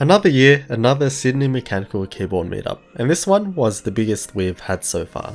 Another year, another Sydney mechanical keyboard meetup, and this one was the biggest we've had so far.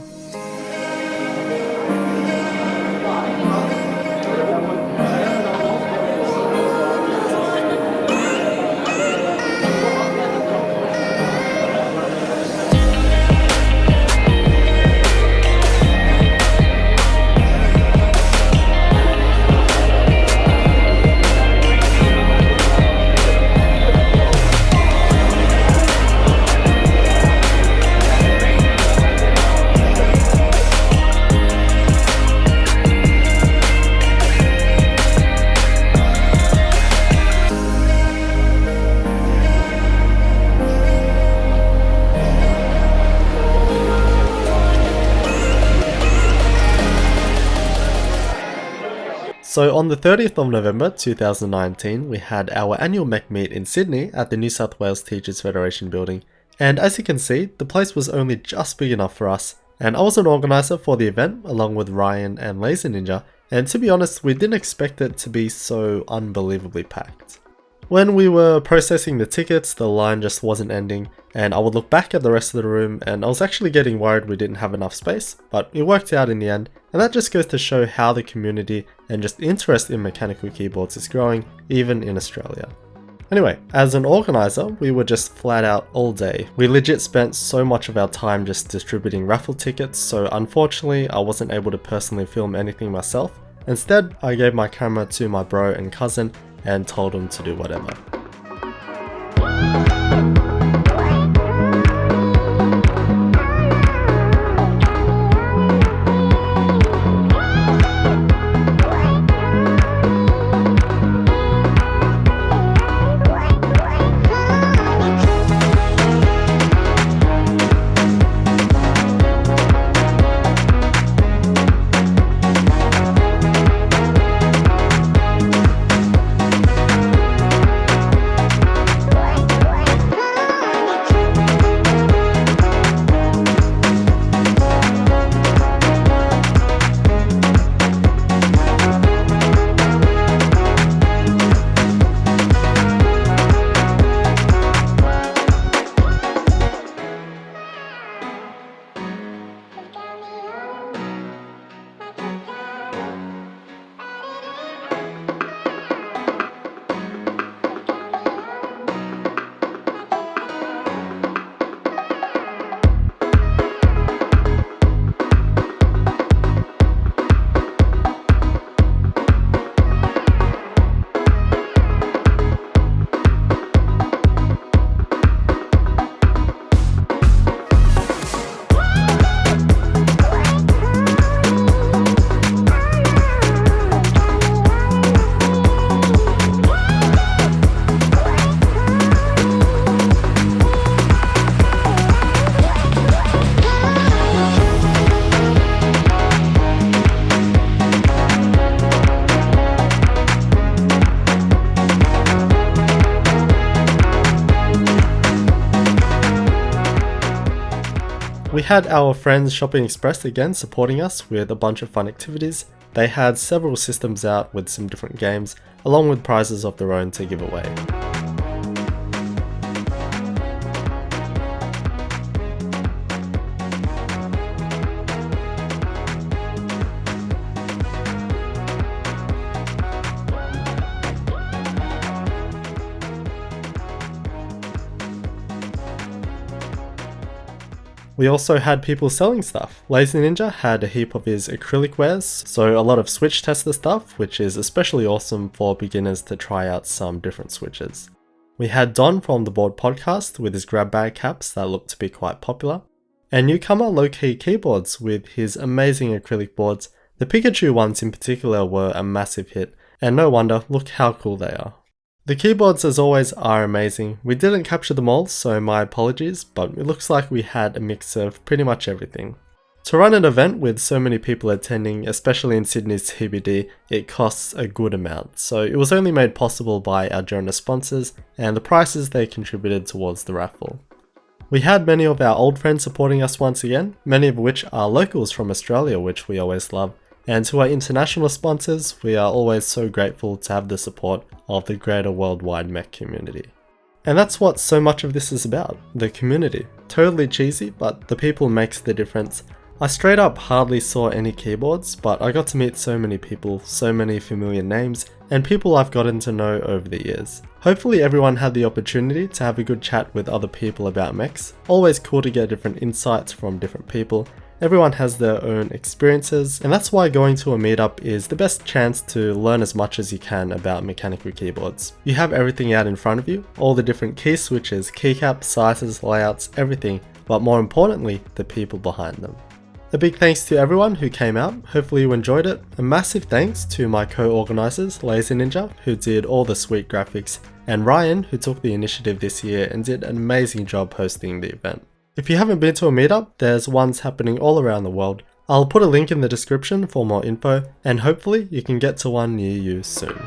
So on the 30th of November 2019, we had our annual mech meet in Sydney at the New South Wales Teachers Federation building. And as you can see, the place was only just big enough for us. And I was an organizer for the event along with Ryan and Laser Ninja. And to be honest, we didn't expect it to be so unbelievably packed. When we were processing the tickets, the line just wasn't ending, and I would look back at the rest of the room and I was actually getting worried we didn't have enough space, but it worked out in the end, and that just goes to show how the community and just interest in mechanical keyboards is growing, even in Australia. Anyway, as an organizer, we were just flat out all day. We legit spent so much of our time just distributing raffle tickets, so unfortunately I wasn't able to personally film anything myself. Instead, I gave my camera to my bro and cousin and told him to do whatever. We had our friends Shopping Express again supporting us with a bunch of fun activities. They had several systems out with some different games, along with prizes of their own to give away. We also had people selling stuff. Lazy Ninja had a heap of his acrylic wares, so a lot of switch tester stuff, which is especially awesome for beginners to try out some different switches. We had Don from the Board Podcast with his grab bag caps that looked to be quite popular. And newcomer TaeKeyboards with his amazing acrylic boards. The Pikachu ones in particular were a massive hit, and no wonder, look how cool they are. The keyboards as always are amazing. We didn't capture them all, so my apologies, but it looks like we had a mix of pretty much everything. To run an event with so many people attending, especially in Sydney's CBD, it costs a good amount, so it was only made possible by our generous sponsors and the prices they contributed towards the raffle. We had many of our old friends supporting us once again, many of which are locals from Australia, which we always love. And to our international sponsors, we are always so grateful to have the support of the greater worldwide mech community. And that's what so much of this is about, the community. Totally cheesy, but the people makes the difference. I straight up hardly saw any keyboards, but I got to meet so many people, so many familiar names, and people I've gotten to know over the years. Hopefully everyone had the opportunity to have a good chat with other people about mechs. Always cool to get different insights from different people. Everyone has their own experiences, and that's why going to a meetup is the best chance to learn as much as you can about mechanical keyboards. You have everything out in front of you, all the different key switches, keycaps, sizes, layouts, everything, but more importantly, the people behind them. A big thanks to everyone who came out, hopefully you enjoyed it. A massive thanks to my co-organisers, Lazy Ninja, who did all the sweet graphics, and Ryan, who took the initiative this year and did an amazing job hosting the event. If you haven't been to a meetup, there's ones happening all around the world. I'll put a link in the description for more info, and hopefully you can get to one near you soon.